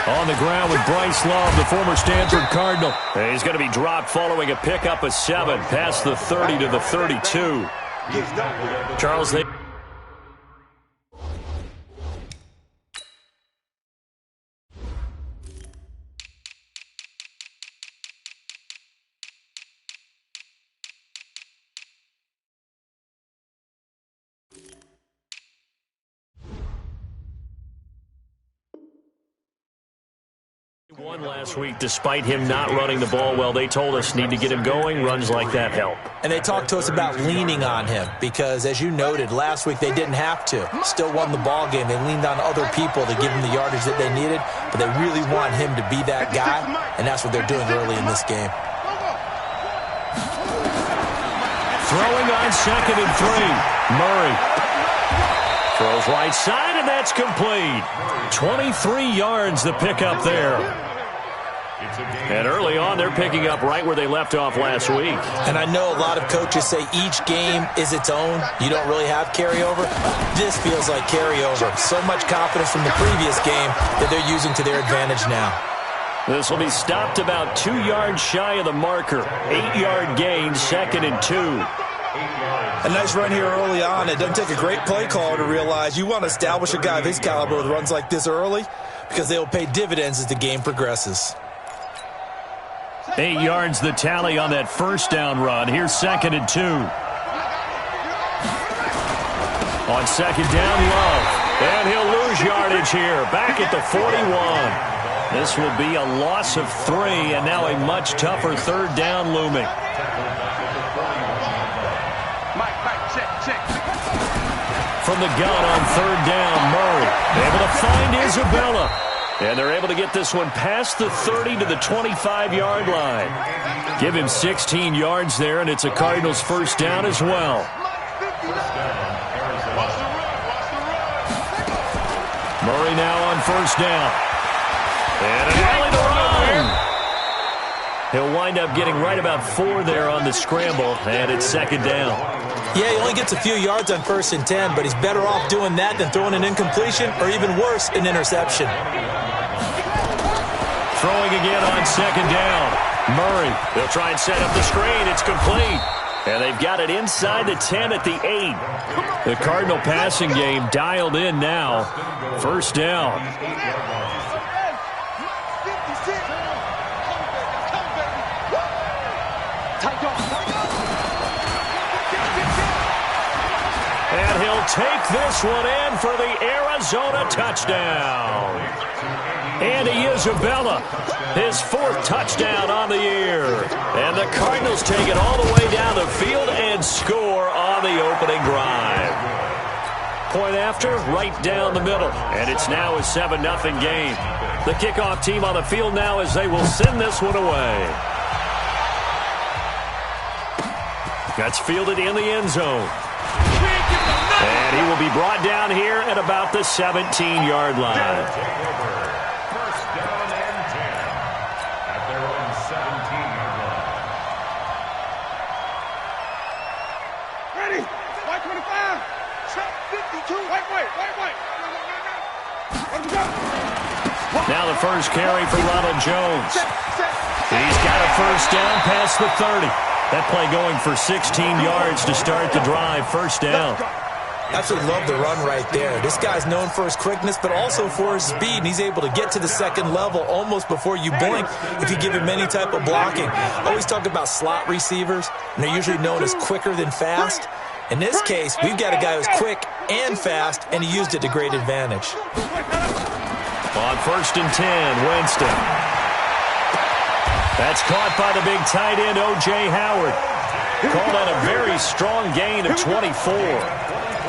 On the ground with Bryce Love, the former Stanford Cardinal. He's going to be dropped following a pickup of 7 past the 30 to the 32. Charles, they... Won last week despite him not running the ball well. They told us need to get him going. Runs like that help. And they talked to us about leaning on him because, as you noted, last week they didn't have to. Still won the ball game. They leaned on other people to give him the yardage that they needed, but they really want him to be that guy, and that's what they're doing early in this game. Throwing on 2nd and 3. Murray throws right side, and that's complete. 23 yards the pickup there. And early on, they're picking up right where they left off last week. And I know a lot of coaches say each game is its own. You don't really have carryover. This feels like carryover. So much confidence from the previous game that they're using to their advantage now. This will be stopped about 2 yards shy of the marker. 8-yard gain, 2nd and 2. A nice run here early on. It doesn't take a great play caller to realize you want to establish a guy of his caliber with runs like this early because they will pay dividends as the game progresses. 8 yards the tally on that first down run. Here's 2nd and 2. On 2nd down, Love. And he'll lose yardage here. Back at the 41. This will be a loss of 3, and now a much tougher 3rd down looming. From the gun on 3rd down, Murray able to find Isabella. And they're able to get this one past the 30 to the 25-yard line. Give him 16 yards there, and it's a Cardinals first down as well. Murray now on 1st down. And an alley to run. He'll wind up getting right about 4 there on the scramble, and it's 2nd down. Yeah, he only gets a few yards on 1st and 10, but he's better off doing that than throwing an incompletion or even worse, an interception. Throwing again on 2nd down. Murray, they'll try and set up the screen. It's complete. And they've got it inside the 10 at the 8. The Cardinal passing game dialed in now. 1st down. And he'll take this one in for the Arizona touchdown. Andy Isabella, his 4th touchdown on the year. And the Cardinals take it all the way down the field and score on the opening drive. Point after, right down the middle. And it's now a 7-0 game. The kickoff team on the field now as they will send this one away. That's fielded in the end zone. And he will be brought down here at about the 17-yard line. First down and 10 at their own 17-yard line. Ready? White 25. Check 52. White. Now the first carry for Ronald Jones. He's got a first down past the 30. That play going for 16 yards to start the drive. First down. Absolutely love the run right there. This guy's known for his quickness, but also for his speed, and he's able to get to the 2nd level almost before you blink if you give him any type of blocking. Always talk about slot receivers, and they're usually known as quicker than fast. In this case, we've got a guy who's quick and fast, and he used it to great advantage. On 1st and 10, Winston. That's caught by the big tight end, O.J. Howard. Called out a very strong gain of 24.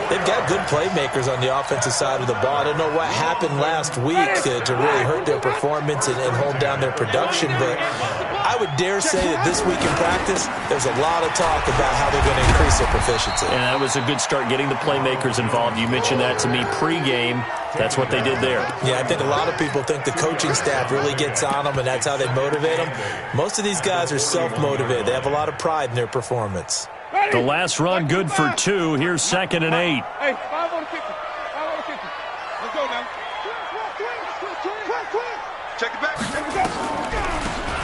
They've got good playmakers on the offensive side of the ball. I don't know what happened last week to really hurt their performance and hold down their production, but I would dare say that this week in practice, there's a lot of talk about how they're going to increase their proficiency. And that was a good start getting the playmakers involved. You mentioned that to me pregame. That's what they did there. Yeah, I think a lot of people think the coaching staff really gets on them, and that's how they motivate them. Most of these guys are self-motivated. They have a lot of pride in their performance. The last run good for 2. Here's 2nd and 8. Hey, 5 on the 50. 5 on the 50. Let's go now. Check it back.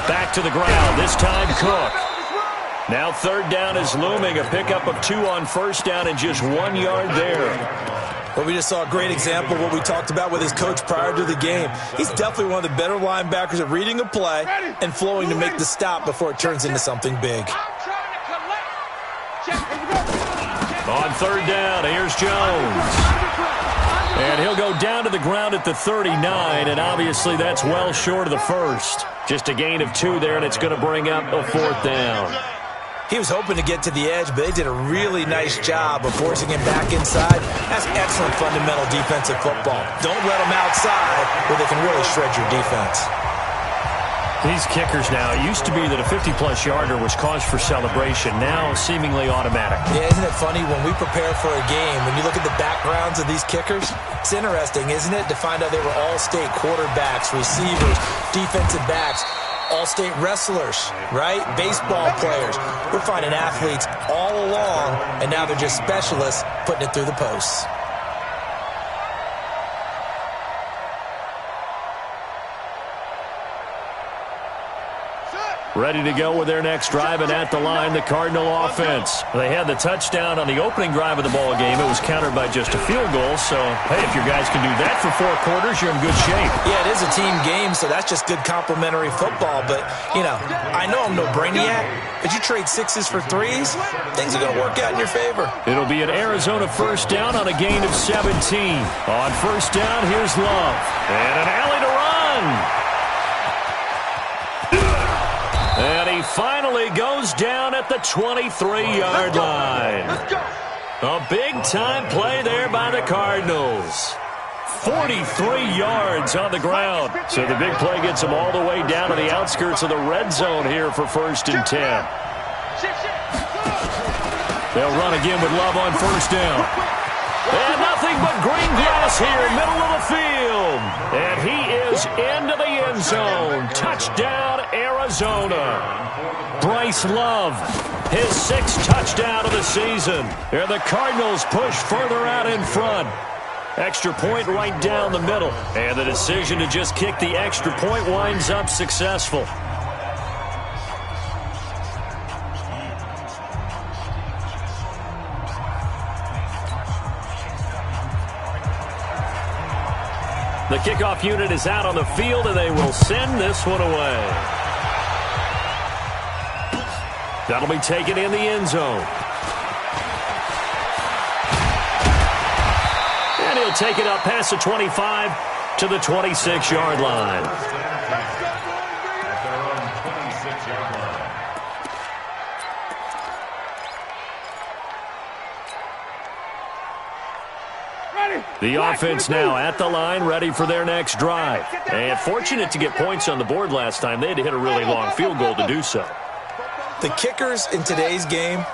Back to the ground, this time Cook. Now third down is looming, a pickup of 2 on first down and just 1 yard there. Well, we just saw a great example of what we talked about with his coach prior to the game. He's definitely one of the better linebackers at reading a play and flowing to make the stop before it turns into something big. On third down, here's Jones. And he'll go down to the ground at the 39, and obviously that's well short of the first. Just a gain of 2 there, and it's going to bring up a 4th down. He was hoping to get to the edge, but they did a really nice job of forcing him back inside. That's excellent fundamental defensive football. Don't let them outside where they can really shred your defense. These kickers now, it used to be that a 50-plus yarder was cause for celebration. Now seemingly automatic. Yeah, isn't it funny when we prepare for a game, when you look at the backgrounds of these kickers? It's interesting, isn't it, to find out they were all-state quarterbacks, receivers, defensive backs, all-state wrestlers, right? Baseball players. We're finding athletes all along, and now they're just specialists putting it through the posts. Ready to go with their next drive, and at the line, the Cardinal offense. They had the touchdown on the opening drive of the ball game. It was countered by just a field goal, so, hey, if your guys can do that for 4 quarters, you're in good shape. Yeah, it is a team game, so that's just good complementary football. But, you know, I know I'm no brainiac, but you trade 6s for 3s, things are going to work out in your favor. It'll be an Arizona first down on a gain of 17. On first down, here's Love. And an alley to run. And he finally goes down at the 23-yard line. A big-time play there by the Cardinals. 43 yards on the ground. So the big play gets them all the way down to the outskirts of the red zone here for 1st and 10. They'll run again with Love on first down. And nothing but green grass here, middle of the field. And he is into the end zone. Touchdown, Arizona. Bryce Love, his 6th touchdown of the season. And the Cardinals push further out in front. Extra point right down the middle. And the decision to just kick the extra point winds up successful. The kickoff unit is out on the field, and they will send this one away. That'll be taken in the end zone. And he'll take it up past the 25 to the 26-yard line. The offense now at the line, ready for their next drive. And fortunate to get points on the board last time. They had to hit a really long field goal to do so. The kickers in today's game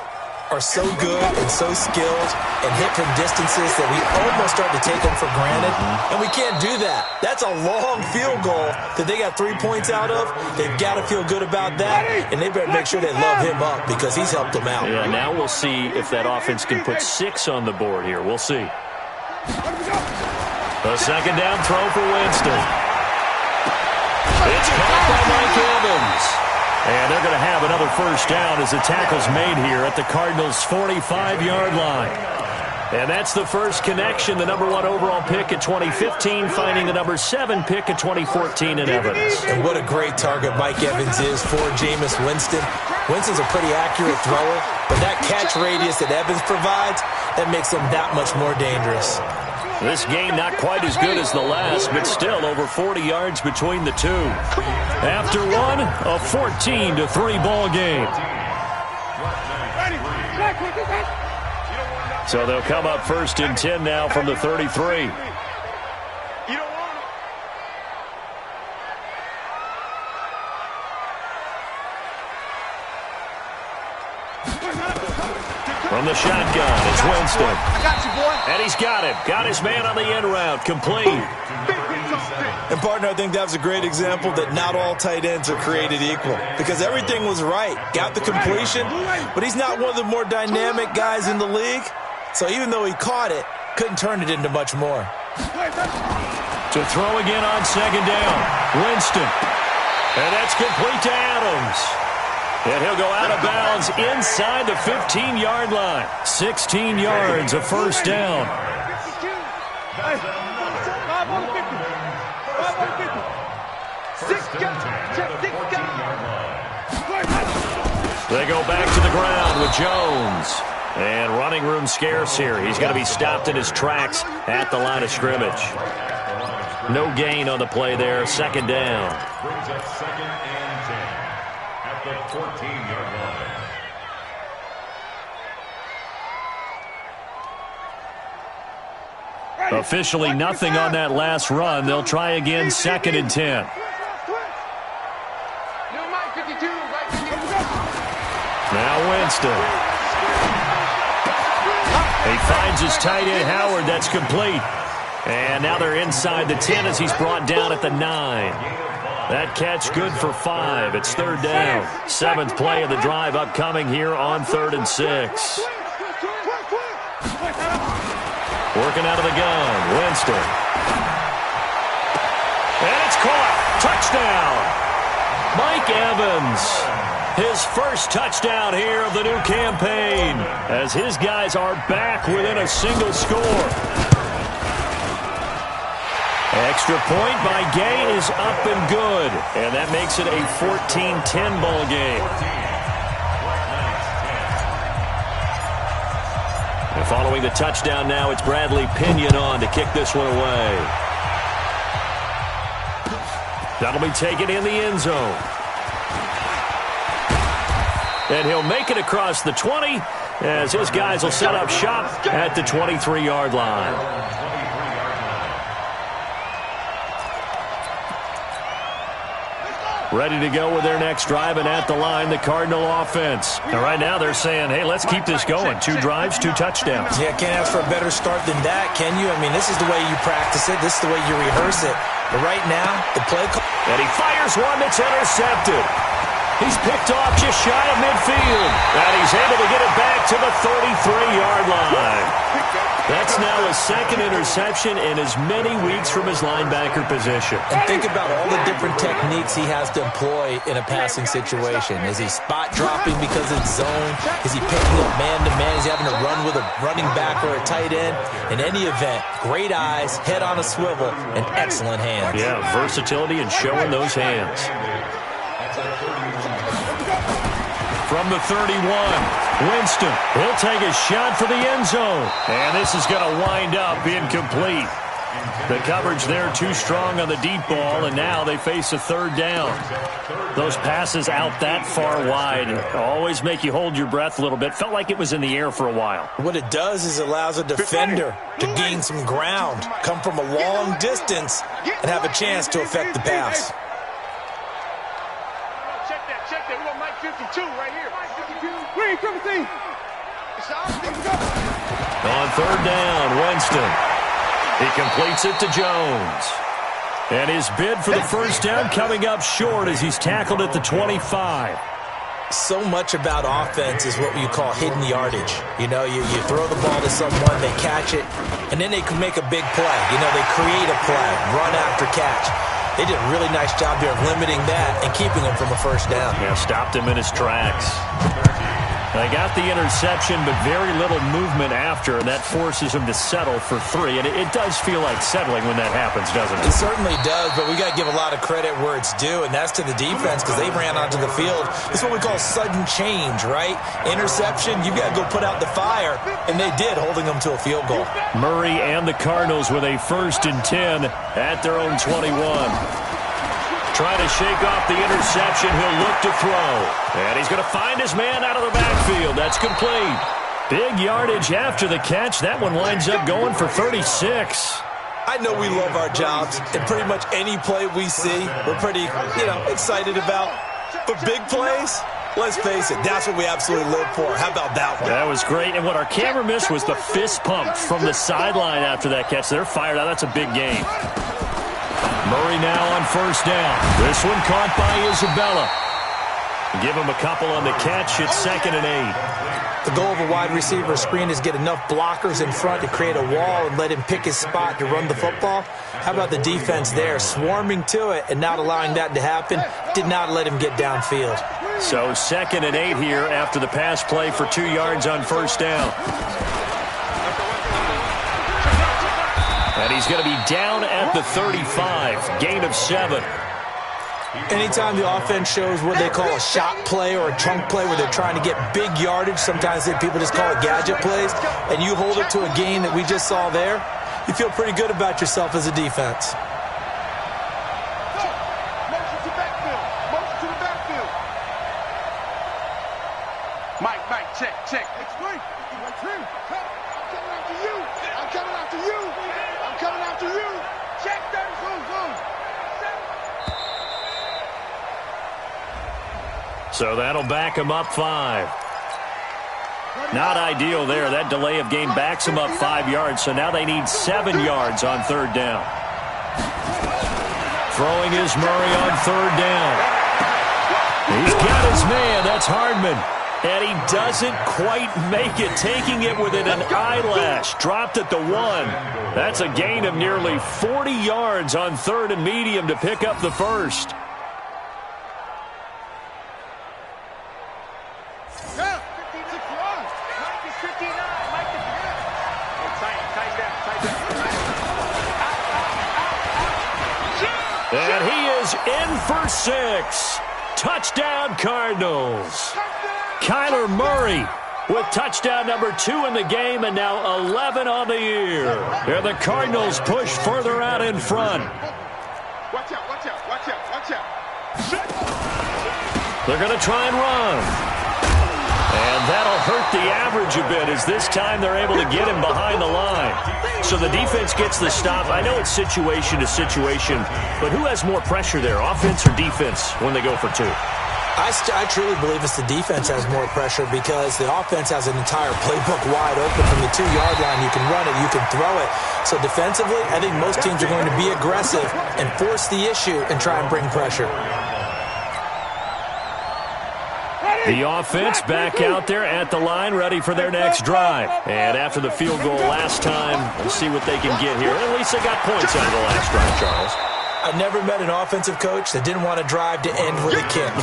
are so good and so skilled and hit from distances that we almost start to take them for granted. And we can't do that. That's a long field goal that they got 3 points out of. They've got to feel good about that, and they better make sure they love him up because he's helped them out. Yeah, now we'll see if that offense can put 6 on the board here. We'll see. A second down throw for Winston. It's caught by Mike Evans. And they're going to have another first down as the tackle's made here at the Cardinals' 45-yard line. And that's the first connection, the number 1 overall pick in 2015, finding the number 7 pick in 2014 in Evans. And what a great target Mike Evans is for Jameis Winston. Winston's a pretty accurate thrower, but that catch radius that Evans provides, that makes him that much more dangerous. This game not quite as good as the last, but still over 40 yards between the two. After one, a 14-3 ball game. So they'll come up 1st and 10 now from the 33. From the shotgun, it's Winston. I got you, boy. And he's got him. Got his man on the end route. Complete. And, partner, I think that was a great example that not all tight ends are created equal because everything was right. Got the completion, but he's not one of the more dynamic guys in the league. So even though he caught it, couldn't turn it into much more. To throw again on second down. Winston. And that's complete to Adams. And he'll go out of bounds inside the 15-yard line. 16 yards, a first down. They go back to the ground with Jones. And running room scarce here. He's going to be stopped in his tracks at the line of scrimmage. No gain on the play there. Second down. Brings up 2nd and 10 at the 14-yard line. Officially nothing on that last run. They'll try again, 2nd and 10. Now Winston. He finds his tight end, Howard. That's complete. And now they're inside the 10 as he's brought down at the 9. That catch good for 5. It's 3rd down. 7th play of the drive upcoming here on 3rd and 6. Working out of the gun. Winston. And it's caught. Touchdown. Mike Evans. His first touchdown here of the new campaign as his guys are back within a single score. Extra point by Gay is up and good, and that makes it a 14-10 ball game. And following the touchdown now, it's Bradley Pinion on to kick this one away. That'll be taken in the end zone. And he'll make it across the 20 as his guys will set up shop at the 23-yard line. Ready to go with their next drive, and at the line, the Cardinal offense. And right now they're saying, hey, let's keep this going. 2 drives, 2 touchdowns. Yeah, can't ask for a better start than that, can you? I mean, this is the way you practice it. This is the way you rehearse it. But right now, the play call. And he fires one that's intercepted. He's picked off just shy of midfield. And he's able to get it back to the 33-yard line. That's now his 2nd interception in as many weeks from his linebacker position. And think about all the different techniques he has to employ in a passing situation. Is he spot dropping because it's zone? Is he picking up man-to-man? Is he having to run with a running back or a tight end? In any event, great eyes, head on a swivel, and excellent hands. Yeah, versatility and showing those hands. From the 31, Winston, he'll take a shot for the end zone. And this is going to wind up incomplete. The coverage there too strong on the deep ball, and now they face a 3rd down. Those passes out that far wide always make you hold your breath a little bit. Felt like it was in the air for a while. What it does is it allows a defender to gain some ground, come from a long distance, and have a chance to affect the pass. Check that. We got Mike 52 right here. Green 17. On 3rd down, Winston. He completes it to Jones. And his bid for the first down coming up short as he's tackled at the 25. So much about offense is what you call hidden yardage. You know, you throw the ball to someone, they catch it, and then they can make a big play. You know, they create a play, run after catch. They did a really nice job there of limiting that and keeping him from a first down. Yeah, stopped him in his tracks. They got the interception, but very little movement after, and that forces him to settle for 3. And it does feel like settling when that happens, doesn't it? It certainly does, but we got to give a lot of credit where it's due, and that's to the defense because they ran onto the field. It's what we call sudden change, right? Interception, you got to go put out the fire, and they did, holding them to a field goal. Murray and the Cardinals with a 1st and 10 at their own 21. Trying to shake off the interception. He'll look to throw. And he's going to find his man out of the backfield. That's complete. Big yardage after the catch. That one winds up going for 36. I know we love our jobs, and pretty much any play we see, we're pretty, excited about. But big plays, let's face it, that's what we absolutely live for. How about that one? That was great. And what our camera missed was the fist pump from the sideline after that catch. They're fired out. That's a big game. Murray now on 1st down. This one caught by Isabella. Give him a couple on the catch. It's 2nd and 8. The goal of a wide receiver screen is get enough blockers in front to create a wall and let him pick his spot to run the football. How about the defense there, swarming to it and not allowing that to happen? Did not let him get downfield. So 2nd and 8 here after the pass play for 2 yards on 1st down. And he's going to be down at the 35. Gain of 7. Anytime the offense shows what they call a shot play or a chunk play where they're trying to get big yardage, sometimes people just call it gadget plays, and you hold it to a gain that we just saw there, you feel pretty good about yourself as a defense. Motion to backfield. Motion to the backfield. Mike, check. It's free. I'm coming after you. I'm coming after you. I'm coming after you. Check that. Zoom. So that'll back him up 5. Not ideal there. That delay of game backs him up 5 yards. So now they need 7 yards on 3rd down. Throwing is Murray on 3rd down. He's got his man. That's Hardman. And he doesn't quite make it. Taking it within an eyelash. Dropped at the 1. That's a gain of nearly 40 yards on 3rd and medium to pick up the 1st. And he is in for 6. Touchdown, Cardinals. Kyler Murray with touchdown number 2 in the game and now 11 on the year. And the Cardinals push further out in front. Watch out. They're going to try and run. And that'll hurt the average a bit as this time they're able to get him behind the line. So the defense gets the stop. I know it's situation to situation, but who has more pressure there, offense or defense, when they go for 2? I truly believe it's the defense has more pressure because the offense has an entire playbook wide open from the 2-yard line. You can run it, you can throw it. So defensively, I think most teams are going to be aggressive and force the issue and try and bring pressure. The offense back out there at the line, ready for their next drive. And after the field goal last time, we'll see what they can get here. At least they got points out of the last drive, Charles. I never met an offensive coach that didn't want to drive to end with a kick.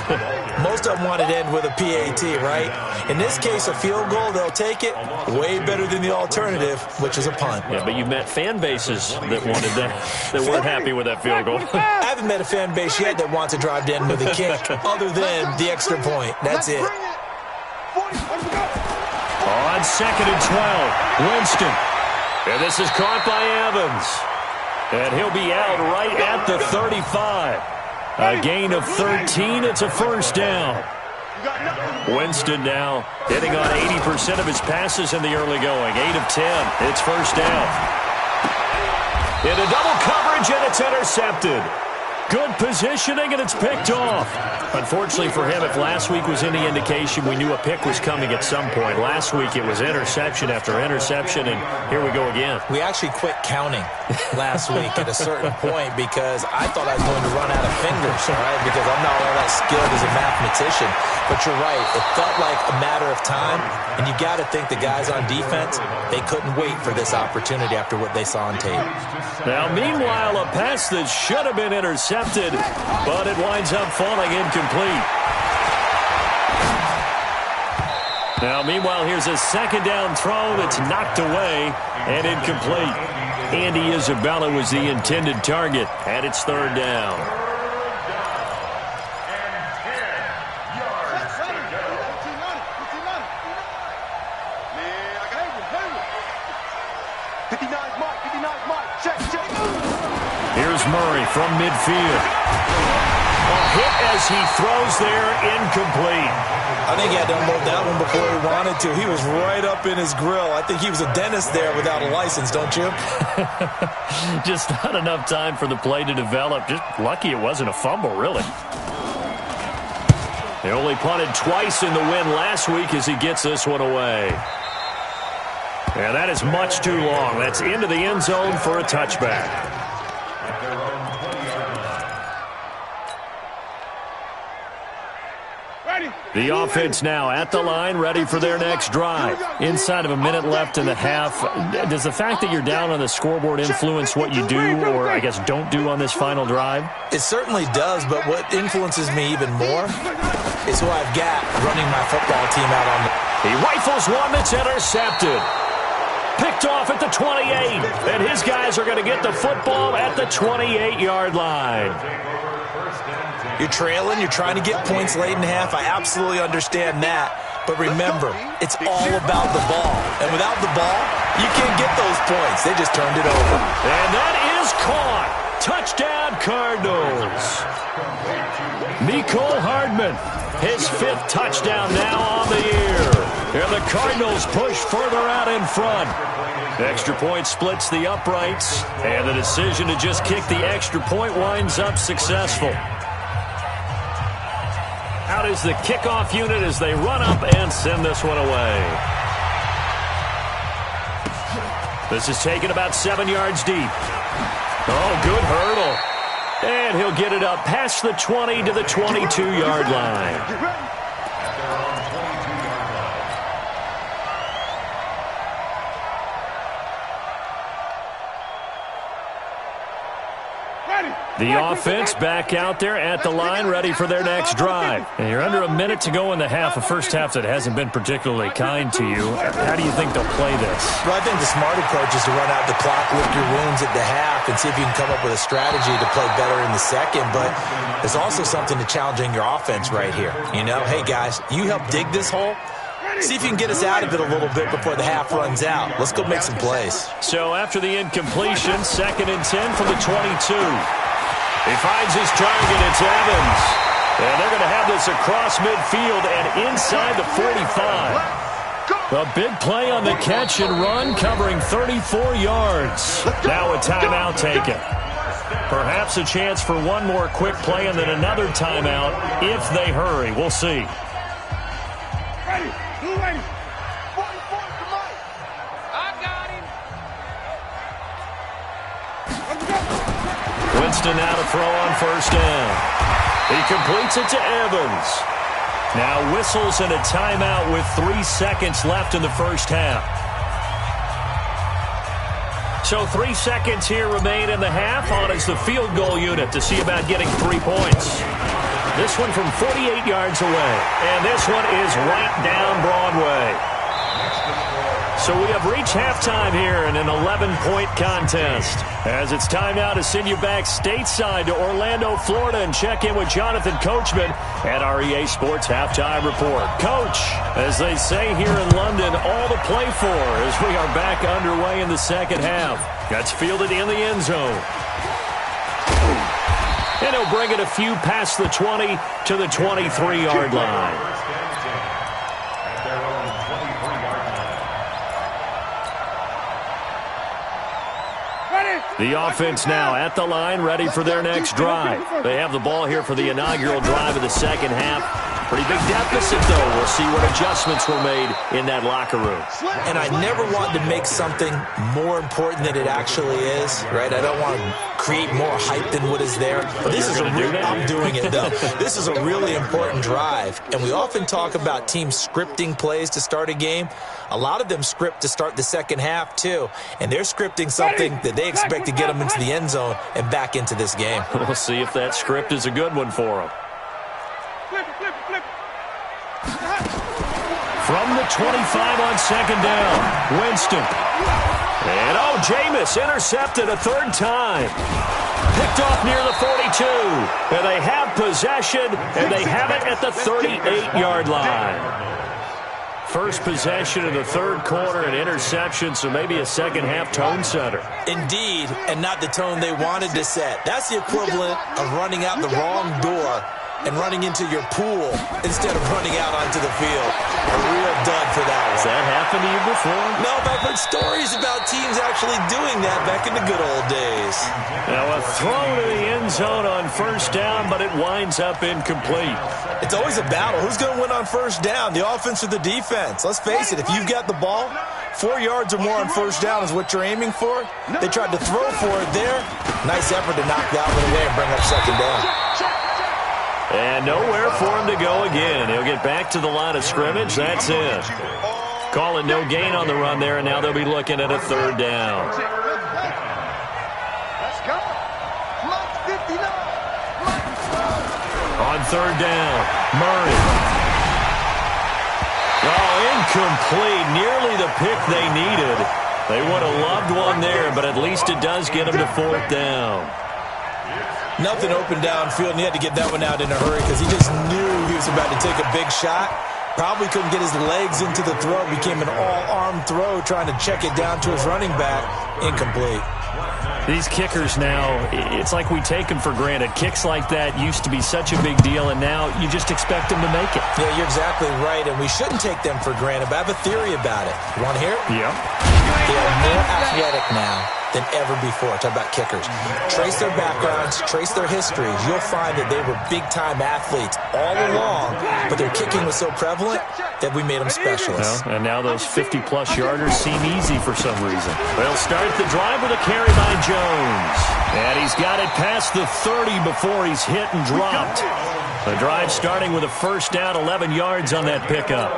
Most of them wanted to end with a PAT, right? In this case, a field goal, they'll take it. Way better than the alternative, which is a punt. Yeah, but you've met fan bases that wanted that, that weren't happy with that field goal. I haven't met a fan base yet that wants to drive to end with a kick, other than the extra point. That's it. On 2nd and 12, Winston. And this is caught by Evans. And he'll be out right at the 35. A gain of 13. It's a 1st down. Winston now hitting on 80% of his passes in the early going. 8 of 10. It's 1st down. Into double coverage, and it's intercepted. Good positioning, and it's picked off. Unfortunately for him, if last week was any indication, we knew a pick was coming at some point. Last week it was interception after interception, and here we go again. We actually quit counting last week at a certain point because I thought I was going to run out of fingers, right? Because I'm not all that skilled as a mathematician. But you're right. It felt like a matter of time, and you got to think the guys on defense, they couldn't wait for this opportunity after what they saw on tape. Now, meanwhile, a pass that should have been intercepted, but it winds up falling incomplete. Now, meanwhile, here's a 2nd down throw that's knocked away and incomplete. Andy Isabella was the intended target, and it's 3rd down. Here's Murray from midfield. A hit as he throws there, incomplete. I think he had to unload that one before he wanted to. He was right up in his grill. I think he was a dentist there without a license, don't you? Just not enough time for the play to develop. Just lucky it wasn't a fumble, really. They only punted twice in the win last week as he gets this one away. And that is much too long. That's into the end zone for a touchback. Ready. The offense now at the line, ready for their next drive. Inside of a minute left in the half, does the fact that you're down on the scoreboard influence what you do, or I guess don't do on this final drive? It certainly does, but what influences me even more is who I've got running my football team out on the... He rifles one that's intercepted. Picked off at the 28, and his guys are going to get the football at the 28-yard line. You're trailing, you're trying to get points late in half. I absolutely understand that. But remember, it's all about the ball. And without the ball, you can't get those points. They just turned it over. And that is caught. Touchdown, Cardinals. Mecole Hardman, his 5th touchdown now on the year. And the Cardinals push further out in front. Extra point splits the uprights, and the decision to just kick the extra point winds up successful. Out is the kickoff unit as they run up and send this one away. This is taken about 7 yards deep. Oh, good hurdle. And he'll get it up past the 20 to the 22-yard line. The offense back out there at the line, ready for their next drive. And you're under a minute to go in the half, a first half that hasn't been particularly kind to you. How do you think they'll play this? Well, I think the smart approach is to run out the clock, lick your wounds at the half, and see if you can come up with a strategy to play better in the second. But there's also something to challenging your offense right here. You know, hey, guys, you help dig this hole. See if you can get us out of it a little bit before the half runs out. Let's go make some plays. So after the incompletion, 2nd and 10 from the 22. He finds his target. It's Evans. And they're going to have this across midfield and inside the 45. A big play on the catch and run, covering 34 yards. Now a timeout taken. Perhaps a chance for one more quick play and then another timeout if they hurry. We'll see. Ready. Who ready? 44, come on. I got him. Let's go. Winston now to throw on first down. He completes it to Evans. Now whistles and a timeout with 3 seconds left in the first half. So 3 seconds here remain in the half. On is the field goal unit to see about getting 3 points. This one from 48 yards away. And this one is right down Broadway. So we have reached halftime here in an 11-point contest. As it's time now to send you back stateside to Orlando, Florida, and check in with Jonathan Coachman at our EA Sports Halftime Report. Coach, as they say here in London, all to play for as we are back underway in the second half. That's fielded in the end zone. And he'll bring it a few past the 20 to the 23-yard line. The offense now at the line, ready for their next drive. They have the ball here for the inaugural drive of the second half. Pretty big deficit, though. We'll see what adjustments were made in that locker room. And I never want to make something more important than it actually is, right? I don't want to create more hype than what is there. But this is a real, I'm doing it, though. This is a really important drive. And we often talk about teams scripting plays to start a game. A lot of them script to start the second half, too. And they're scripting something that they expect to get them into the end zone and back into this game. We'll see if that script is a good one for them. Flip. From the 25 on second down, Winston. And Jameis intercepted a third time. Picked off near the 42. And they have possession, and they have it at the 38-yard line. First possession of the third quarter, an interception, so maybe a second-half tone setter. Indeed, and not the tone they wanted to set. That's the equivalent of running out the wrong door and running into your pool instead of running out onto the field. A real dud for that one. Has that happened to you before? No, but I've heard stories about teams actually doing that back in the good old days. Now a throw to the end zone on first down, but it winds up incomplete. It's always a battle. Who's going to win on first down, the offense or the defense? Let's face it, if you've got the ball, 4 yards or more on first down is what you're aiming for. They tried to throw for it there. Nice effort to knock that one away and bring up second down. And nowhere for him to go again. He'll get back to the line of scrimmage. That's it. Call it no gain on the run there, and now they'll be looking at a third down. Let's go. Clock 59. On third down, Murray. Oh, incomplete. Nearly the pick they needed. They would have loved one there, but at least it does get them to fourth down. Nothing open downfield, and he had to get that one out in a hurry because he just knew he was about to take a big shot. Probably couldn't get his legs into the throw. Became an all-arm throw trying to check it down to his running back. Incomplete. These kickers now, it's like we take them for granted. Kicks like that used to be such a big deal, and now you just expect them to make it. Yeah, you're exactly right, and we shouldn't take them for granted, but I have a theory about it. You want to hear it? Yep. They are more athletic now than ever before. Talk about kickers. Trace their backgrounds, trace their histories. You'll find that they were big-time athletes all along, but their kicking was so prevalent that we made them specialists. Well, and now those 50-plus yarders seem easy for some reason. They'll start the drive with a carry by Jones. And he's got it past the 30 before he's hit and dropped. The drive starting with a first down, 11 yards on that pickup.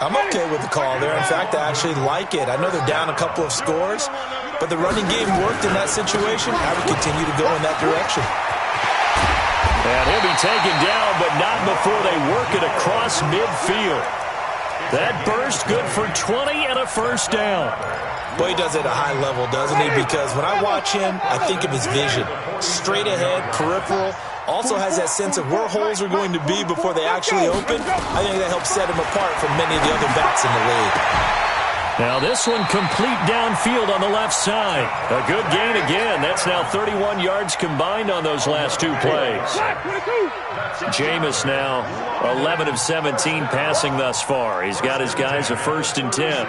I'm okay with the call there. In fact, I actually like it. I know they're down a couple of scores, but the running game worked in that situation. I would continue to go in that direction. And he'll be taken down, but not before they work it across midfield. That burst good for 20 and a first down. Boy, he does it at a high level, doesn't he? Because when I watch him, I think of his vision. Straight ahead, peripheral. Also has that sense of where holes are going to be before they actually open. I think that helps set him apart from many of the other backs in the league. Now this one complete downfield on the left side. A good gain again. That's now 31 yards combined on those last two plays. Jameis now 11 of 17 passing thus far. He's got his guys a 1st and 10.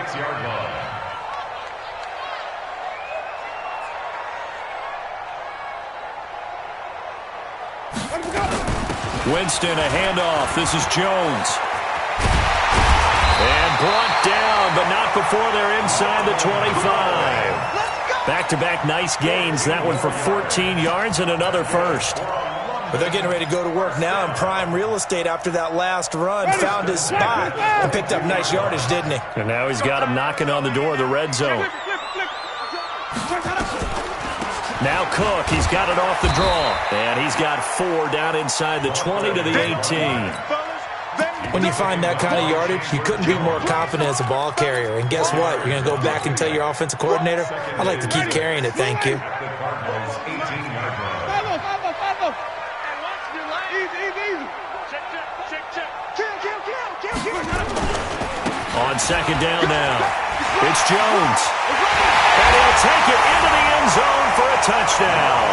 Winston, a handoff. This is Jones. And brought down, but not before they're inside the 25. Back-to-back nice gains. That one for 14 yards and another first. But they're getting ready to go to work now in prime real estate after that last run. Found his spot and picked up nice yardage, didn't he? And now he's got him knocking on the door of the red zone. Now Cook, he's got it off the draw. And he's got 4 down inside the 20 to the 18. When you find that kind of yardage, you couldn't be more confident as a ball carrier. And guess what? You're going to go back and tell your offensive coordinator, I'd like to keep carrying it, thank you. On second down now, it's Jones. And he'll take it into the end zone for a touchdown.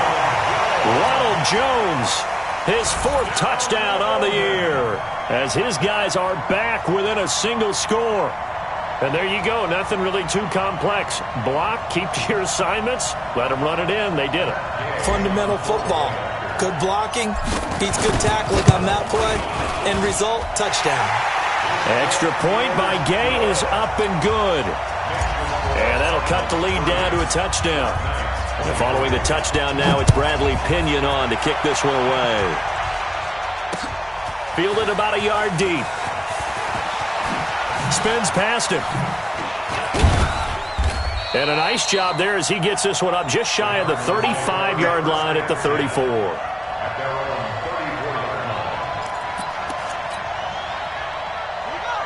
Ronald Jones, his 4th touchdown on the year, as his guys are back within a single score. And there you go, nothing really too complex. Block, keep to your assignments, let them run it in. They did it. Fundamental football. Good blocking, beats good tackling on that play. End result, touchdown. Extra point by Gay is up and good. And that'll cut the lead down to a touchdown. And following the touchdown now, it's Bradley Pinion on to kick this one away. Fielded about a yard deep. Spins past him. And a nice job there as he gets this one up just shy of the 35-yard line at the 34.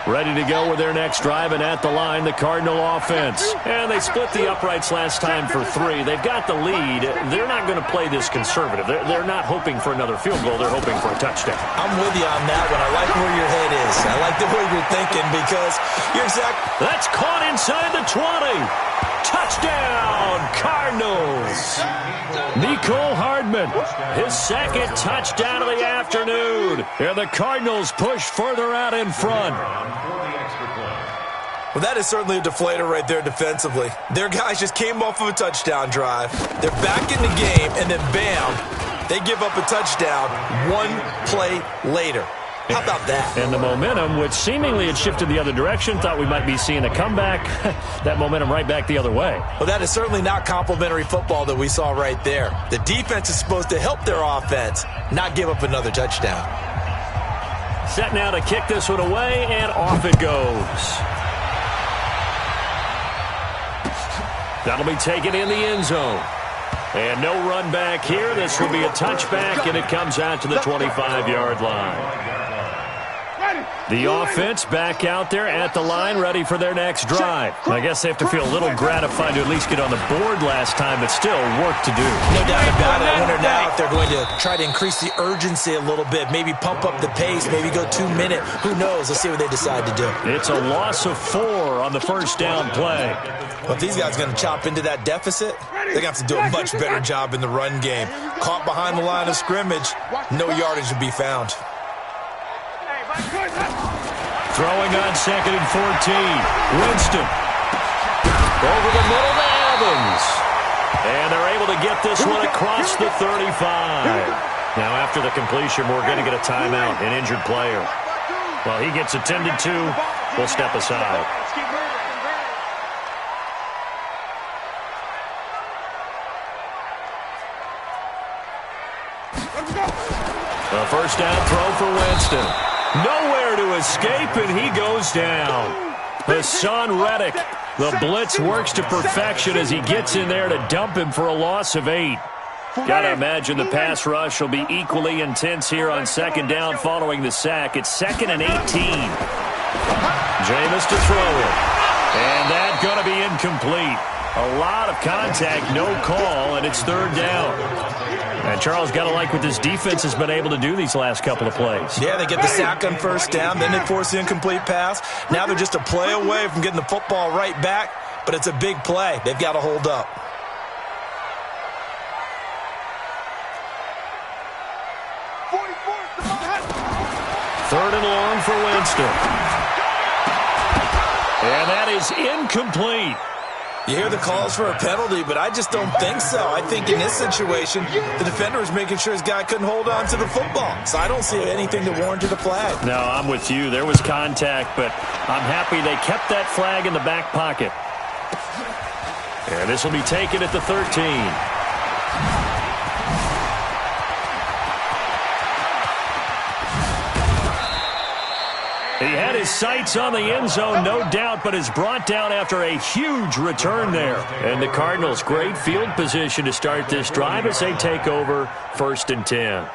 Ready to go with their next drive, and at the line, the Cardinal offense. And they split the uprights last time for 3. They've got the lead. They're not going to play this conservative. They're not hoping for another field goal. They're hoping for a touchdown. I'm with you on that one. I like where your head is. I like the way you're thinking because you're exactly... That's caught inside the 20. Touchdown, Cardinals. Mecole Hardman, his 2nd touchdown of the afternoon. And the Cardinals push further out in front. Well, that is certainly a deflator right there defensively. Their guys just came off of a touchdown drive. They're back in the game, and then bam, they give up a touchdown 1 play later. How about that? And the momentum, which seemingly had shifted the other direction, thought we might be seeing a comeback. That momentum right back the other way. Well, that is certainly not complimentary football that we saw right there. The defense is supposed to help their offense, not give up another touchdown. Set now to kick this one away, and off it goes. That'll be taken in the end zone. And no run back here. This will be a touchback, and it comes out to the 25-yard line. The offense back out there at the line, ready for their next drive. I guess they have to feel a little gratified to at least get on the board last time, but still work to do. No doubt about it. I wonder now if they're going to try to increase the urgency a little bit, maybe pump up the pace, maybe go 2-minute. Who knows? Let's see what they decide to do. It's a loss of 4 on the first down play. Well, if these guys are going to chop into that deficit, they're going to have to do a much better job in the run game. Caught behind the line of scrimmage, no yardage to be found. Throwing on 2nd and 14. Winston. Over the middle to Evans. And they're able to get this one across the 35. Now, after the completion, we're going to get a timeout, an injured player. While he gets attended to, we'll step aside. A first down throw for Winston. Nowhere to escape, and he goes down. Hassan Reddick. The blitz works to perfection as he gets in there to dump him for a loss of 8. Gotta imagine the pass rush will be equally intense here on 2nd down following the sack. It's 2nd and 18. Jameis to throw it. And that's gonna be incomplete. A lot of contact, no call, and it's 3rd down. And Charles, got to like what this defense has been able to do these last couple of plays. Yeah, they get the sack on first down, then they force the incomplete pass. Now they're just a play away from getting the football right back, but it's a big play. They've got to hold up. Third and long for Winston. And that is incomplete. You hear the calls for a penalty, but I just don't think so. I think in this situation, the defender was making sure his guy couldn't hold on to the football. So I don't see anything that warranted a flag. No, I'm with you. There was contact, but I'm happy they kept that flag in the back pocket. And this will be taken at the 13. He had his sights on the end zone, no doubt, but is brought down after a huge return there. And the Cardinals, great field position to start this drive as they take over 1st and 10.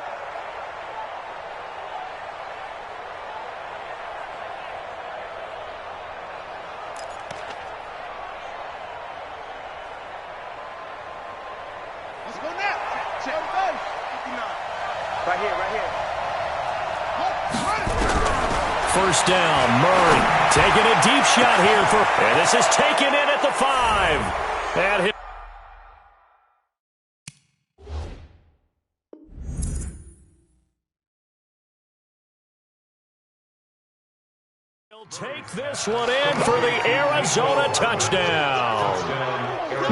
Let's go now. Right here, right here. First down, Murray taking a deep shot here and this is taken in at the 5. And he'll take this one in for the Arizona touchdown.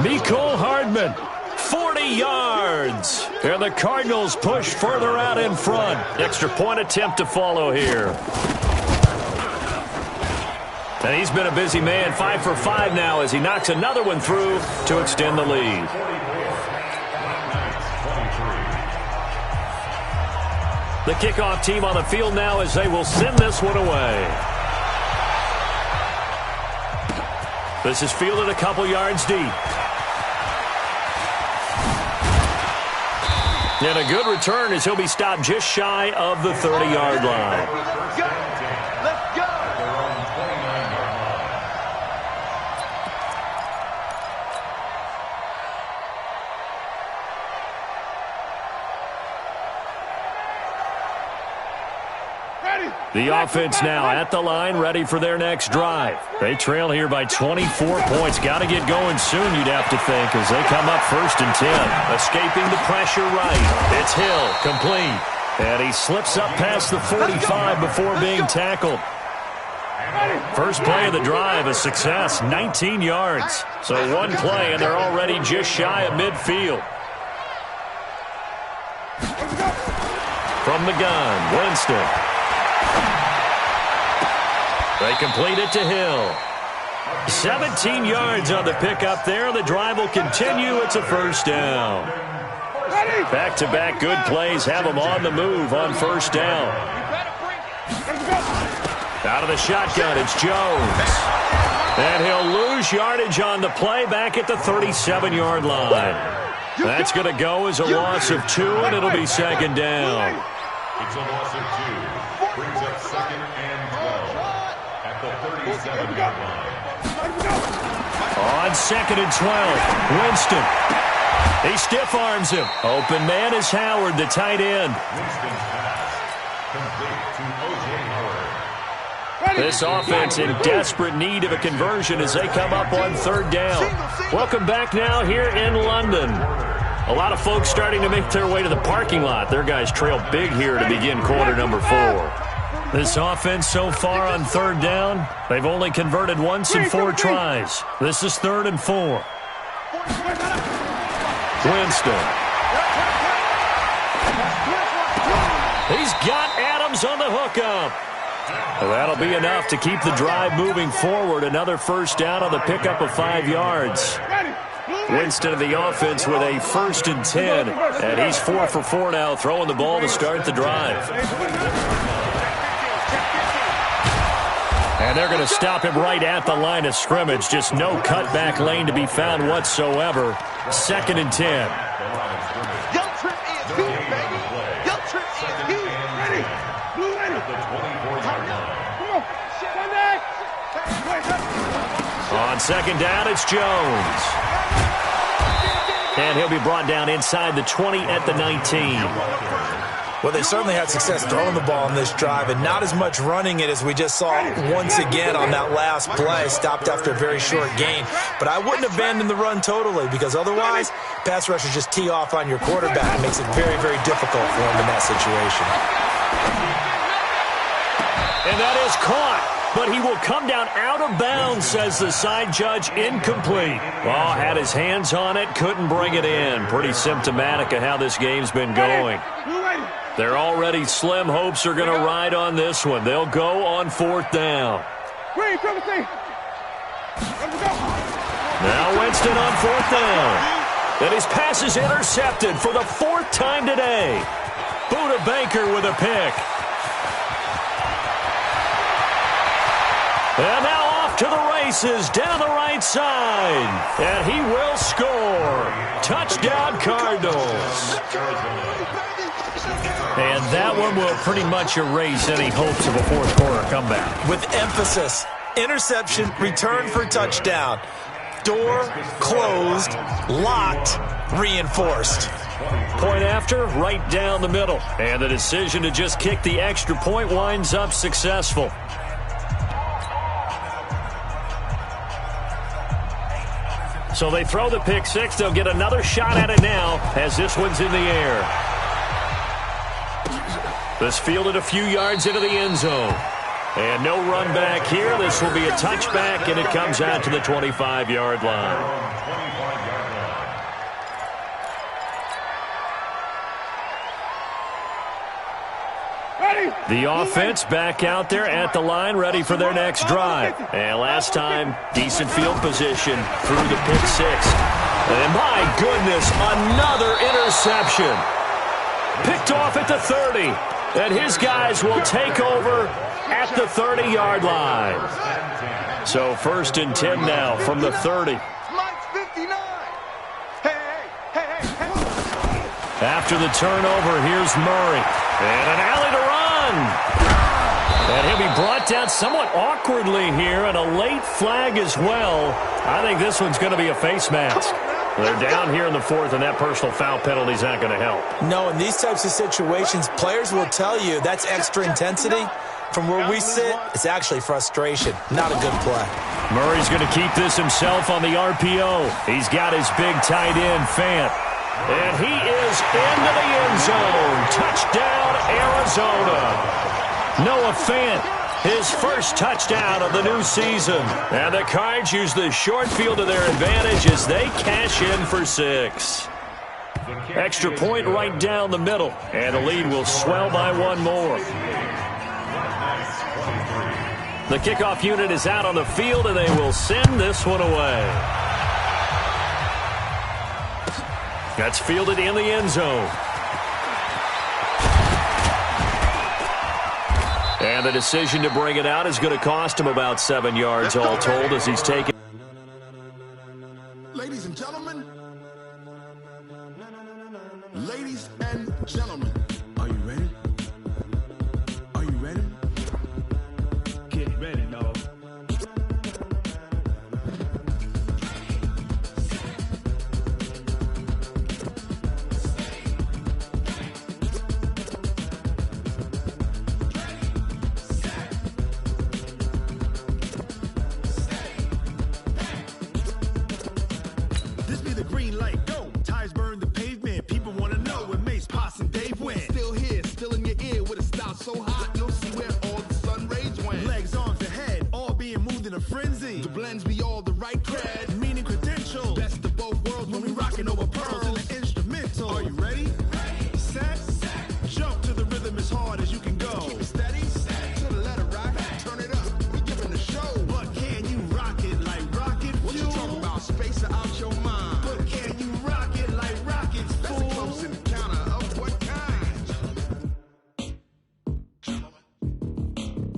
Mecole Hardman, 40 yards. And the Cardinals push further out in front. Extra point attempt to follow here. And he's been a busy man, 5 for 5 now as he knocks another one through to extend the lead. The kickoff team on the field now as they will send this one away. This is fielded a couple yards deep. And a good return as he'll be stopped just shy of the 30-yard line. The offense now at the line, ready for their next drive. They trail here by 24 points. Got to get going soon, you'd have to think, as they come up 1st and 10. Escaping the pressure right. It's Hill, complete. And he slips up past the 45 before being tackled. First play of the drive, a success, 19 yards. So one play, and they're already just shy of midfield. From the gun, Winston. They complete it to Hill. 17 yards on the pickup there. The drive will continue. It's a first down. Back-to-back good plays have them on the move on first down. Out of the shotgun, it's Jones. And he'll lose yardage on the play back at the 37-yard line. That's going to go as a loss of 2, and it'll be second down. It's a loss of 2. Brings up second and 12 at the 37-yard line. On second and 12, Winston. He stiff arms him. Open man is Howard, the tight end. Winston's pass complete to O.J. Howard. This offense in desperate need of a conversion as they come up on third down. Welcome back now here in London. A lot of folks starting to make their way to the parking lot. Their guys trail big here to begin quarter number 4. This offense so far on third down, they've only converted once in 4 tries. This is 3rd and 4. Winston. He's got Adams on the hookup. Well, that'll be enough to keep the drive moving forward. Another first down on the pickup of 5 yards. Winston of the offense with a 1st and 10. And he's 4 for 4 now, throwing the ball to start the drive. And they're going to stop him right at the line of scrimmage. Just no cutback lane to be found whatsoever. 2nd and 10. On second down, it's Jones. And he'll be brought down inside the 20 at the 19. Well, they certainly had success throwing the ball on this drive, and not as much running it as we just saw once again on that last play. Stopped after a very short gain. But I wouldn't abandon the run totally, because otherwise, pass rushers just tee off on your quarterback. It makes it very, very difficult for him in that situation. And that is caught. But he will come down out of bounds, says the side judge. Incomplete. Well, had his hands on it, couldn't bring it in. Pretty symptomatic of how this game's been going. Their already slim hopes are going to ride on this one. They'll go on 4th down. Now Winston on 4th down. And his pass is intercepted for the 4th time today. Buda Baker with a pick. And now off to the races down the right side. And he will score. Touchdown, Cardinals. And that one will pretty much erase any hopes of a 4th quarter comeback. With emphasis, interception, return for touchdown. Door closed, locked, reinforced. Point after, right down the middle. And the decision to just kick the extra point winds up successful. So they throw the pick 6. They'll get another shot at it now as this one's in the air. This fielded a few yards into the end zone. And no run back here. This will be a touchback, and it comes out to the 25-yard line. The offense back out there at the line, ready for their next drive. And last time, decent field position through the pick 6. And my goodness, another interception. Picked off at the 30. And his guys will take over at the 30-yard line. So 1st and 10 now from the 30. After the turnover, here's Murray. And an alley to run. And he'll be brought down somewhat awkwardly here, and a late flag as well. I think this one's going to be a face mask. They're down here in the 4th, and that personal foul penalty is not going to help. No, in these types of situations, players will tell you that's extra intensity. From where we sit, it's actually frustration. Not a good play. Murray's going to keep this himself on the RPO. He's got his big tight end, Fant. And he is into the end zone. Touchdown, Arizona. Noah Fant, his first touchdown of the new season. And the Cards use the short field to their advantage as they cash in for 6. Extra point right down the middle. And the lead will swell by 1 more. The kickoff unit is out on the field, and they will send this one away. That's fielded in the end zone. And the decision to bring it out is going to cost him about 7 yards all told as he's taken. Ladies and gentlemen. Ladies and gentlemen. Are you ready? Are you ready? Get ready, dog. This be the green light, go. Tires burn the pavement. People want to know where Mace, Poss, and Dave went. Still here, still in your ear with a style so hot, you'll see where all the sun rays went. Legs, arms, and head, all being moved in a frenzy. The blends be all the right cred, meaning credentials. Best of both worlds when we rocking over pearls in the instrumental. Are you ready? Set, jump to the rhythm as hard as you can go. Keep it steady, to the letter right. Turn it up, we giving the show. But can you rock it like rocket fuel? What you talking about? Space out your mind. But can you rock it like rockets, fool? That's a close encounter of what kind?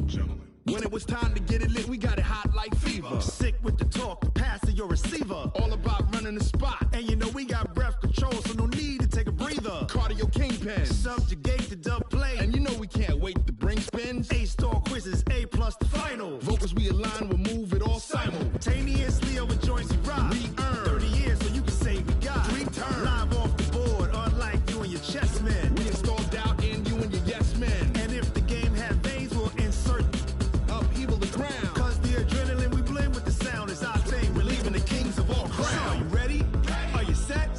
Gentlemen. When it was time to get it lit, we got it hot like fever. Sick with the talk, the pass to your receiver. All about running the spot. And you know we got breath control, so no need to take a breather. Cardio kingpin. Subjugate the dub play. And you know we can't wait to bring spins. A-star quizzes, A+ the final. Vocals we align, we'll move it all simultaneously over joints we rock. We earn 30 years, so you can say we got 3 turns. Live off the board, unlike you and your chess men. We install doubt in you and your yes men. And if the game had veins, we'll insert upheaval the ground. Cause the adrenaline we blend with the sound is our thing. We're leaving the kings of all crowns. So are you ready? Are you set?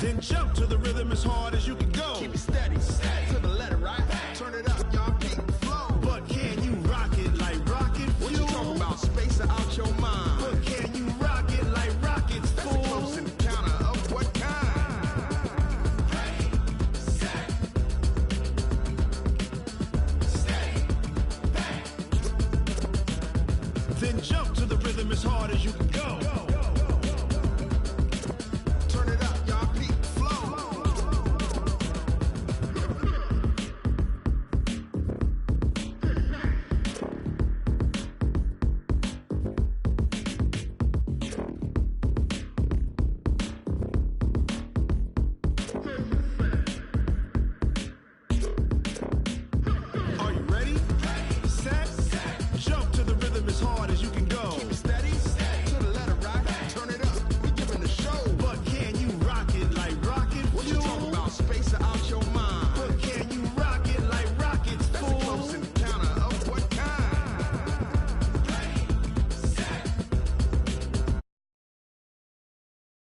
Then jump to the rhythm as hard as you can go. Keep it steady, to the letter right. Turn it up, y'all keep the flow. But can you rock it like rocket fuel? What you talking about? Space out your mind. But can you rock it like rockets, fool? That's a close encounter of what kind? Then jump